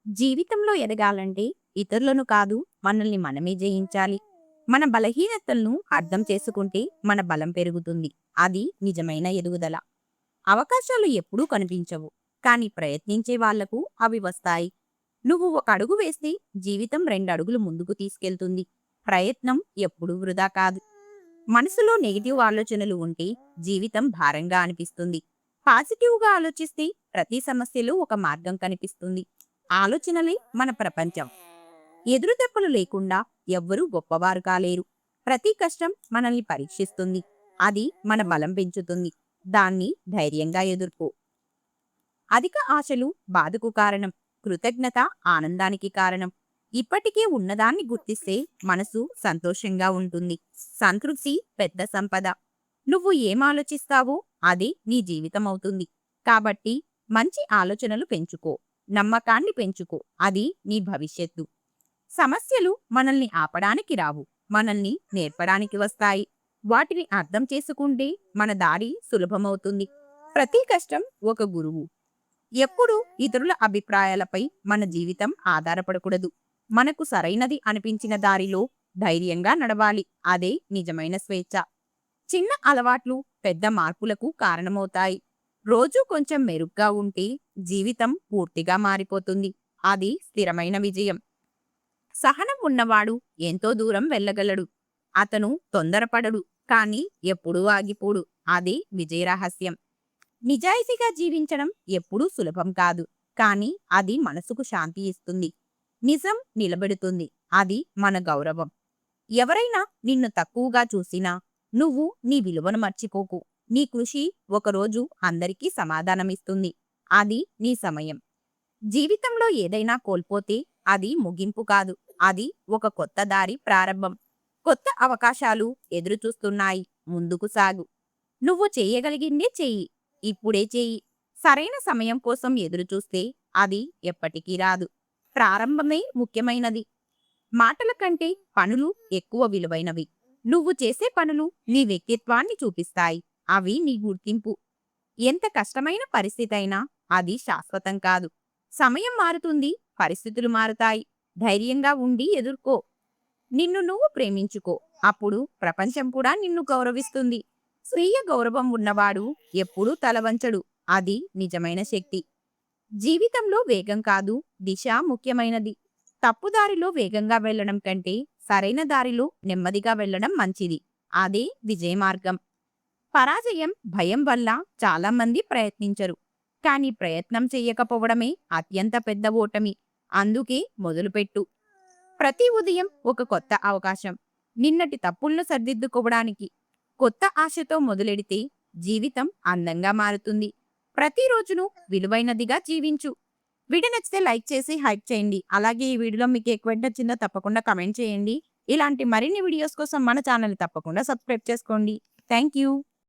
జీవితంలో ఎదగాలంటే ఇతరులను కాదు, మనల్ని మనమే జయించాలి. మన బలహీనతలను అర్థం చేసుకుంటే మన బలం పెరుగుతుంది. అది నిజమైన ఎదుగుదల. అవకాశాలు ఎప్పుడూ కనిపించవు, కానీ ప్రయత్నించే వాళ్లకు అవి వస్తాయి. నువ్వు ఒక అడుగు వేస్తే జీవితం 2 అడుగులు ముందుకు తీసుకెళ్తుంది. ప్రయత్నం ఎప్పుడూ వృధా కాదు. మనసులో నెగిటివ్ ఆలోచనలు ఉంటే జీవితం భారంగా అనిపిస్తుంది. పాజిటివ్గా ఆలోచిస్తే ప్రతి సమస్యలో ఒక మార్గం కనిపిస్తుంది. ఆలోచనలే మన ప్రపంచం. ఎదురుదెబ్బలు లేకుండా ఎవ్వరూ గొప్పవారు కాలేరు. ప్రతి కష్టం మనల్ని పరీక్షిస్తుంది. అది మన బలం పెంచుతుంది. దాన్ని ధైర్యంగా ఎదుర్కో. అధిక ఆశలు బాధకు కారణం, కృతజ్ఞత ఆనందానికి కారణం. ఇప్పటికే ఉన్నదాన్ని గుర్తిస్తే మనసు సంతోషంగా ఉంటుంది. సంతృప్తి పెద్ద సంపద. నువ్వు ఏం ఆలోచిస్తావో అదే నీ జీవితం అవుతుంది. కాబట్టి మంచి ఆలోచనలు పెంచుకో. నమ్మకాన్ని పెంచుకో. అది నీ భవిష్యత్తు. సమస్యలు మనల్ని ఆపడానికి రావు, మనల్ని నేర్పడానికి వస్తాయి. వాటిని అర్థం చేసుకుంటే మన దారి సులభమవుతుంది. ప్రతి కష్టం ఒక గురువు. ఎప్పుడూ ఇతరుల అభిప్రాయాలపై మన జీవితం ఆధారపడకూడదు. మనకు సరైనది అనిపించిన దారిలో ధైర్యంగా నడవాలి. అదే నిజమైన స్వేచ్ఛ. చిన్న అలవాట్లు పెద్ద మార్పులకు కారణమవుతాయి. రోజూ కొంచెం మెరుగ్గా ఉంటే జీవితం పూర్తిగా మారిపోతుంది. అది స్థిరమైన విజయం. సహనం ఉన్నవాడు ఎంతో దూరం వెళ్ళగలడు. అతను తొందరపడడు, కానీ ఎప్పుడూ ఆగిపోడు. అది విజయ రహస్యం. నిజాయితీగా జీవించడం ఎప్పుడూ సులభం కాదు, కానీ అది మనసుకు శాంతి ఇస్తుంది. నిజం నిలబెడుతుంది. అది మన గౌరవం. ఎవరైనా నిన్ను తక్కువగా చూసినా నువ్వు నీ విలువను మర్చిపోకు. నీ కృషి ఒకరోజు అందరికీ సమాధానమిస్తుంది. అది నీ సమయం. జీవితంలో ఏదైనా కోల్పోతే అది ముగింపు కాదు, అది ఒక కొత్త దారి ప్రారంభం. కొత్త అవకాశాలు ఎదురుచూస్తున్నాయి. ముందుకు సాగు. నువ్వు చేయగలిగిందే చెయ్యి. ఇప్పుడే చెయ్యి. సరైన సమయం కోసం ఎదురుచూస్తే అది ఎప్పటికీ రాదు. ప్రారంభమే ముఖ్యమైనది. మాటల కంటే పనులు ఎక్కువ విలువైనవి. నువ్వు చేసే పనులు నీ వ్యక్తిత్వాన్ని చూపిస్తాయి. అవి నీ గుర్తింపు. ఎంత కష్టమైన పరిస్థితి అయినా అది శాశ్వతం కాదు. సమయం మారుతుంది, పరిస్థితులు మారుతాయి. ధైర్యంగా ఉండి ఎదుర్కో. నిన్ను నువ్వు ప్రేమించుకో. అప్పుడు ప్రపంచం కూడా నిన్ను గౌరవిస్తుంది. స్వీయ గౌరవం ఉన్నవాడు ఎప్పుడూ తలవంచడు. అది నిజమైన శక్తి. జీవితంలో వేగం కాదు, దిశ ముఖ్యమైనది. తప్పుదారిలో వేగంగా వెళ్లడం కంటే సరైన దారిలో నెమ్మదిగా వెళ్లడం మంచిది. అదే విజయ మార్గం. పరాజయం భయం వల్ల చాలా మంది ప్రయత్నించరు, కానీ ప్రయత్నం చెయ్యకపోవడమే అత్యంత పెద్ద ఓటమి. అందుకే మొదలుపెట్టు. ప్రతి ఉదయం ఒక కొత్త అవకాశం. నిన్నటి తప్పులను సరిదిద్దుకోవడానికి. కొత్త ఆశతో మొదలెడితే జీవితం అందంగా మారుతుంది. ప్రతిరోజును విలువైనదిగా జీవించు. వీడియో నచ్చితే లైక్ చేసి హైప్ చేయండి. అలాగే ఈ వీడియోలో మీకు ఎక్కువ నచ్చిందో తప్పకుండా కమెంట్ చేయండి. ఇలాంటి మరిన్ని వీడియోస్ కోసం మన ఛానల్ తప్పకుండా సబ్స్క్రైబ్ చేసుకోండి. Thank you.